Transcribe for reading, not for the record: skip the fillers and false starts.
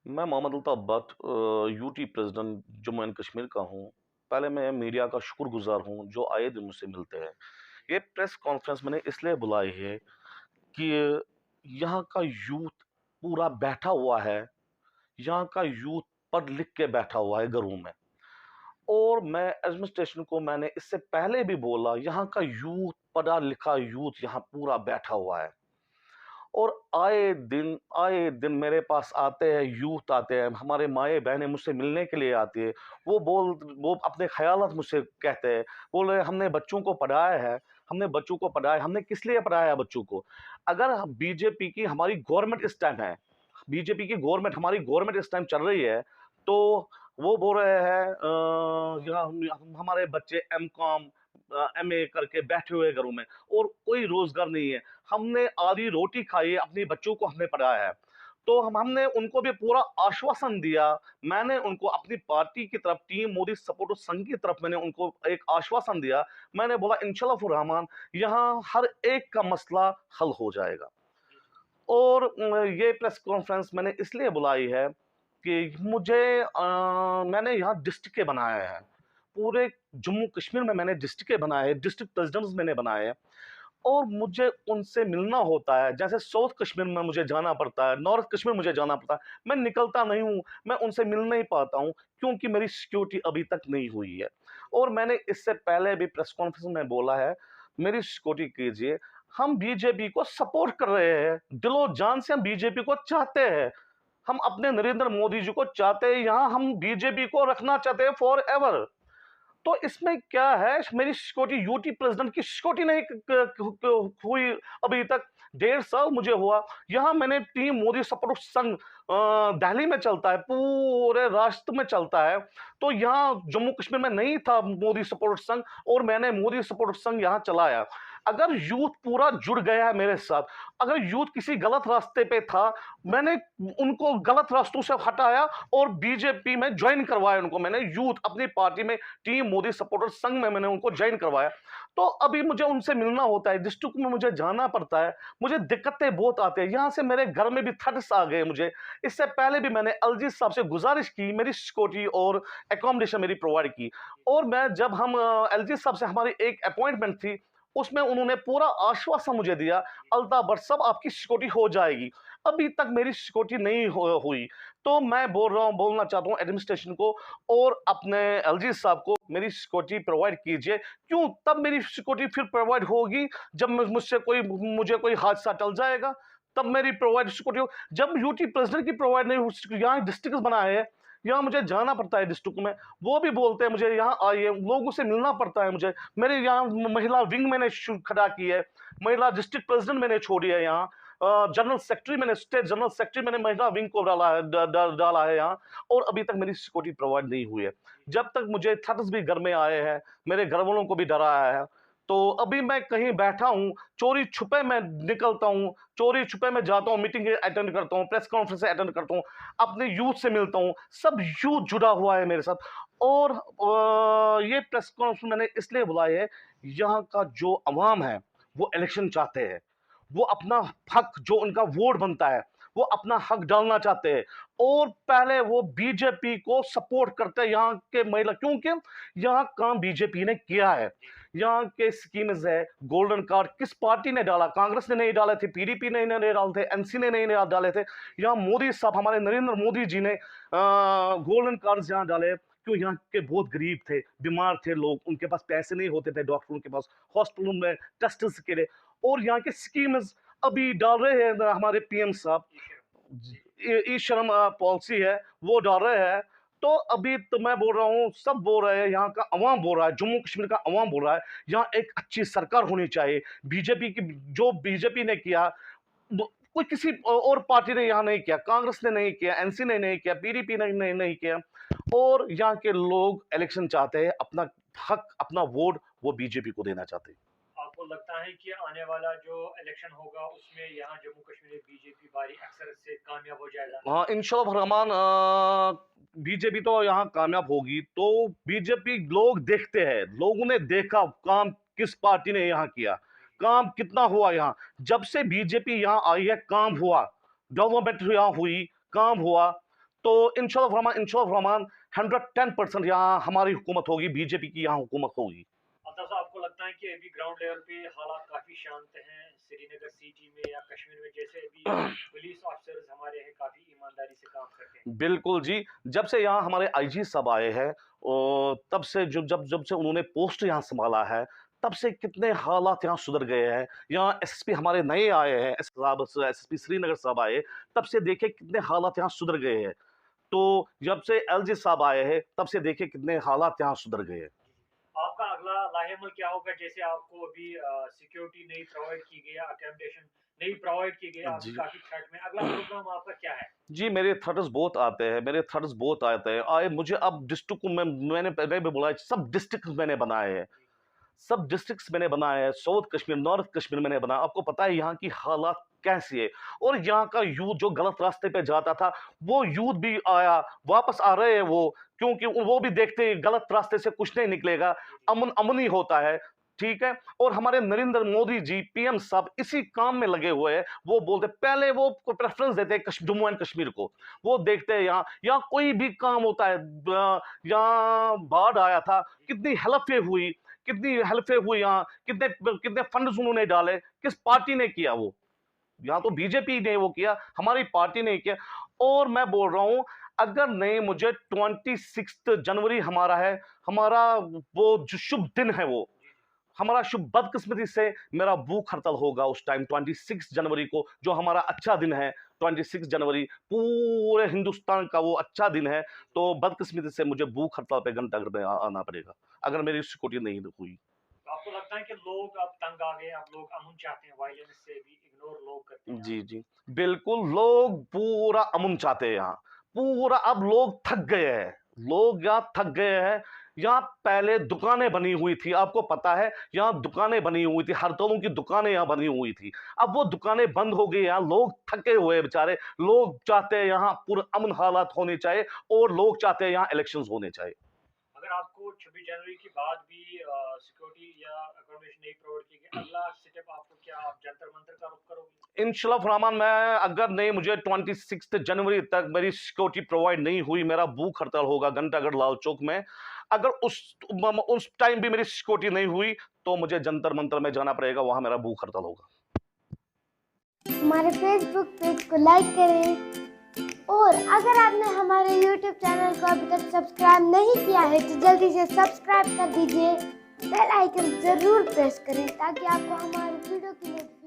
मैं Mohammad Altaf Bhat UT president Jammu and Kashmir का हूँ। पहले मैं मीडिया का शुक्रगुज़ार हूँ जो आए दिन मुझसे मिलते हैं। ये प्रेस कॉन्फ्रेंस मैंने इसलिए बुलाई है कि यहाँ का यूथ पूरा बैठा हुआ है, यहाँ का यूथ पढ़ लिख के बैठा हुआ है घरों में। और मैं एडमिनिस्ट्रेशन को मैंने इससे पहले भी बोला, यहाँ का यूथ, पढ़ा लिखा यूथ यहाँ पूरा बैठा हुआ है। और आए दिन मेरे पास आते हैं, यूथ आते हैं, हमारे माएँ बहनें मुझसे मिलने के लिए आती है। वो अपने ख़यालात मुझसे कहते हैं, बोल रहे हैं हमने बच्चों को पढ़ाया है, हमने किस लिए पढ़ाया है बच्चों को? अगर बीजेपी की हमारी गवर्नमेंट इस टाइम है, बीजेपी की गवर्नमेंट हमारी गवर्नमेंट इस टाइम चल रही है, तो वो बोल रहे हैं यहाँ हम हमारे बच्चे एमकॉम एमए करके बैठे हुए हैं घरों में और कोई रोज़गार नहीं है। हमने आधी रोटी खाई है, अपने बच्चों को हमने पढ़ाया है। तो हमने उनको भी पूरा आश्वासन दिया। मैंने उनको अपनी पार्टी की तरफ टीम मोदी सपोर्टर संघ की तरफ मैंने उनको एक आश्वासन दिया। मैंने बोला इंशाल्लाह रहमान यहाँ हर एक का मसला हल हो जाएगा। और ये प्रेस कॉन्फ्रेंस मैंने इसलिए बुलाई है कि मैंने यहाँ डिस्ट्रिक्टें बनाए हैं। पूरे जम्मू कश्मीर में मैंने डिस्ट्रिक्टें बनाए हैं, डिस्ट्रिक्ट प्रेज़िडेंट्स मैंने बनाए हैं। और मुझे उनसे मिलना होता है, जैसे साउथ कश्मीर में मुझे जाना पड़ता है, नॉर्थ कश्मीर मुझे जाना पड़ता है, मैं निकलता नहीं हूँ, मैं उनसे मिल नहीं पाता हूँ, क्योंकि मेरी सिक्योरिटी अभी तक नहीं हुई है। और मैंने इससे पहले भी प्रेस कॉन्फ्रेंस में बोला है, मेरी सिक्योरिटी कीजिए, हम बीजेपी को सपोर्ट कर रहे हैं, दिलो-जान से हम बीजेपी को चाहते हैं। हम अपने नरेंद्र मोदी जी को चाहते हैं, यहाँ हम बीजेपी को रखना चाहते हैं फॉरएवर। तो इसमें क्या है, मेरी सिक्योरिटी यूटी प्रेसिडेंट की सिक्योरिटी नहीं हुई अभी तक। 1.5 साल मुझे हुआ। यहाँ मैंने टीम मोदी सपोर्ट संघ दिल्ली में चलता है, पूरे राष्ट्र में चलता है। तो यहाँ जम्मू कश्मीर में नहीं था मोदी सपोर्ट संघ, और मैंने मोदी सपोर्ट संघ यहाँ चलाया। अगर यूथ पूरा जुड़ गया है मेरे साथ, अगर यूथ किसी गलत रास्ते पे था, मैंने उनको गलत रास्तों से हटाया और बीजेपी में ज्वाइन करवाया उनको। मैंने यूथ अपनी पार्टी में टीम मोदी सपोर्टर संघ में मैंने उनको ज्वाइन करवाया। तो अभी मुझे उनसे मिलना होता है, डिस्ट्रिक्ट में मुझे जाना पड़ता है, मुझे दिक्कतें बहुत आती है। यहाँ से मेरे घर में भी थ्रेट्स आ गए मुझे। इससे पहले भी मैंने एलजी साहब से गुजारिश की, मेरी सिक्योरिटी और एकोमोडेशन मेरी प्रोवाइड की। और मैं जब हम एलजी साहब से हमारी एक अपॉइंटमेंट थी, उसमें उन्होंने पूरा आश्वासन मुझे दिया, अल्ताफ भट्ट साहब आपकी सिक्योरिटी हो जाएगी। अभी तक मेरी सिक्योरिटी नहीं हुई। तो मैं बोलना चाहता हूँ एडमिनिस्ट्रेशन को और अपने एलजी साहब को, मेरी सिक्योरिटी प्रोवाइड कीजिए। क्यों? तब मेरी सिक्योरिटी फिर प्रोवाइड होगी जब मुझे कोई हादसा टल जाएगा, तब मेरी प्रोवाइड सिक्योरिटी हो। जब यूटी प्रेसिडेंट की प्रोवाइड नहीं हो, यहाँ डिस्ट्रिक्ट बनाए हैं, यहाँ मुझे जाना पड़ता है डिस्ट्रिक्ट में, वो भी बोलते हैं मुझे यहाँ आइए, लोगों से मिलना पड़ता है मुझे। मेरे यहाँ महिला विंग मैंने खड़ा की है, महिला डिस्ट्रिक्ट प्रेसिडेंट मैंने छोड़ी है यहाँ, जनरल सेक्रेटरी मैंने, स्टेट जनरल सेक्रेटरी मैंने महिला विंग को डाला है यहाँ। और अभी तक मेरी सिक्योरिटी प्रोवाइड नहीं हुई है। जब तक मुझे थ्रेट्स भी घर में आए हैं, मेरे घर वालों को भी डराया है। तो अभी मैं कहीं बैठा हूँ, चोरी छुपे मैं निकलता हूँ, चोरी छुपे मैं जाता हूँ, मीटिंग अटेंड करता हूँ, प्रेस कॉन्फ्रेंस अटेंड करता हूँ, अपने यूथ से मिलता हूँ, सब यूथ जुड़ा हुआ है मेरे साथ। और ये प्रेस कॉन्फ्रेंस मैंने इसलिए बुलाई है, यहाँ का जो अवाम है वो इलेक्शन चाहते हैं, वो अपना हक जो उनका वोट बनता है, वो अपना हक डालना चाहते हैं। और पहले वो बीजेपी को सपोर्ट करते हैं यहाँ के महिला, क्योंकि यहाँ काम बीजेपी ने किया है। यहाँ के स्कीम्स है, गोल्डन कार्ड किस पार्टी ने डाला? कांग्रेस ने नहीं डाले थे, पीडीपी ने नहीं डाले थे, एनसी ने नहीं डाले थे। यहाँ मोदी साहब, हमारे नरेंद्र मोदी जी ने गोल्डन कार्ड यहाँ डाले। क्यों? यहाँ के बहुत गरीब थे, बीमार थे लोग, उनके पास पैसे नहीं होते थे डॉक्टरों के पास, हॉस्पिटलों में टेस्ट के लिए। और यहाँ के स्कीम्स अभी डाल रहे हैं हमारे पीएम साहब, ई श्रम पॉलिसी है वो डाल रहे हैं। तो अभी तो मैं बोल रहा हूँ, सब बोल रहे हैं, यहाँ का अवाम बोल रहा है, जम्मू कश्मीर का अवाम बोल रहा है, यहाँ एक अच्छी सरकार होनी चाहिए। बीजेपी की जो बीजेपी ने किया, कोई किसी और पार्टी ने यहाँ नहीं किया, कांग्रेस ने नहीं किया, एनसी ने नहीं किया, पीडीपी ने नहीं किया। और यहाँ के लोग इलेक्शन चाहते हैं, अपना हक, अपना वोट वो बीजेपी को देना चाहते हैं। आपको लगता है कि आने वाला जो इलेक्शन होगा उसमें यहाँ जम्मू कश्मीर में बीजेपी भारी अक्सर से कामयाब हो जाएगा? हाँ, इंशाल्लाह रहमान, बीजेपी तो यहाँ कामयाब होगी। तो बीजेपी लोग देखते हैं, लोगों ने देखा काम किस पार्टी ने यहाँ किया, काम कितना हुआ यहाँ। जब से बीजेपी यहाँ आई है काम हुआ, डेवलपमेंट यहाँ हुई, काम हुआ। तो इंशाल्लाह रहमान 110% यहाँ हमारी हुकूमत होगी, बीजेपी की यहाँ हुकूमत होगी। अल्ताफ साहब, आपको लगता है कि अभी ग्राउंड लेवल पे हालात काफ़ी शांत हैं श्रीनगर सिटी में या कश्मीर में, जैसे अभी पुलिस ऑफिसर्स हमारे हैं काफ़ी ईमानदारी से काम करते हैं? बिल्कुल जी, जब से यहाँ हमारे आईजी साहब आए हैं तब से जब से उन्होंने पोस्ट यहाँ सँभाला है, तब से कितने हालात यहाँ सुधर गए हैं। यहाँ एसएसपी हमारे नए आए हैं, एसएसपी श्रीनगर साहब आए, तब से देखिए कितने हालात यहाँ सुधर गए हैं। तो जब से एलजी साहब आए हैं, तब से देखिए कितने हालात यहाँ सुधर गए हैं। आपका अगला लाहेमल क्या होगा? जैसे आपको अभी सिक्योरिटी नहीं प्रोवाइड की गई, अकोमोडेशन नहीं प्रोवाइड की गई, आप जी। काफ़ी थ्रेट में, अगला प्रोग्राम आपका क्या है? जी, मेरे थ्रेट्स बहुत आते हैं, मुझे अब डिस्ट्रिक्ट को मैंने पहले भी बोला है, सब डिस्ट्रिक्ट मैंने बनाए हैं। सब डिस्ट्रिक्ट्स मैंने बनाए हैं, साउथ कश्मीर, नॉर्थ कश्मीर मैंने बनाया। आपको पता है यहाँ की हालात कैसी है, और यहाँ का यूथ जो गलत रास्ते पे जाता था, वो यूथ भी आया, वापस आ रहे हैं वो, क्योंकि वो भी देखते हैं गलत रास्ते से कुछ नहीं निकलेगा, अमन ही होता है, ठीक है। और हमारे नरेंद्र मोदी जी पीएम साहब इसी काम में लगे हुए हैं। वो बोलते पहले वो प्रेफरेंस देते हैं जम्मू एंड कश्मीर को, वो देखते हैं यहाँ कोई भी काम होता है। यहाँ बाढ़ आया था, कितनी हेल्पें हुई यहाँ, कितने कितने फंड्स उन्होंने डाले, किस पार्टी ने किया वो? यहाँ तो बीजेपी ने वो किया, हमारी पार्टी ने किया। और मैं बोल रहा हूँ, अगर नहीं मुझे 26 जनवरी हमारा है, हमारा वो जो शुभ दिन है, वो हमारा शुभ, बदकिस्मती से मेरा भूख हड़ताल होगा उस टाइम 26 जनवरी को, जो हमारा अच्छा दिन है। 26 जनवरी पूरे हिंदुस्तान का वो अच्छा दिन है, तो बदकिस्मती से मुझे भूख हड़ताल पे घंटाघर में आना पड़ेगा अगर मेरी सिक्योरिटी नहीं हुई। तो आपको लगता है कि लोग अब तंग आ गए, अब लोग अमन चाहते हैं, वायलेंस से भी इग्नोर लोग करते हैं? जी जी, बिल्कुल, लोग पूरा अमन चाहते हैं यहाँ, पूरा। अब लोग थक गए हैं, लोग यहाँ थक गए हैं। यहाँ पहले दुकानें बनी हुई थी, आपको पता है, यहाँ दुकानें बनी हुई थी, हर तरह की दुकानें यहाँ बनी हुई थी। अब वो दुकानें बंद हो गई, यहाँ लोग थके हुए हैं बेचारे। लोग चाहते हैं यहाँ पूरा अमन हालात होने चाहिए, और लोग चाहते हैं यहाँ इलेक्शंस होने चाहिए। अगर आपको 26 जनवरी के बाद भी सिक्योरिटी या अकोमोडेशन नहीं प्रोवाइड की गई, अगला स्टेप आपको क्या, आप जंतर मंतर का रुख करोगे? इंशाल्लाह रहमान, मैं अगर नहीं मुझे 26 जनवरी तक मेरी सिक्योरिटी प्रोवाइड नहीं हुई, मेरा भूख हड़ताल होगा घंटाघर लाल चौक में। अगर उस टाइम भी मेरी सिक्योरिटी नहीं हुई, तो मुझे जंतर मंतर में जाना पड़ेगा, वहां मेरा भूख हड़ताल होगा। हमारे फेसबुक पेज को लाइक करें, और अगर आपने हमारे यूट्यूब चैनल को अभी तक सब्सक्राइब नहीं किया है तो जल्दी से सब्सक्राइब कर दीजिए। बेल आइकन जरूर प्रेस करें ताकि आपको हमारी वीडियो की नोटिफिकेशन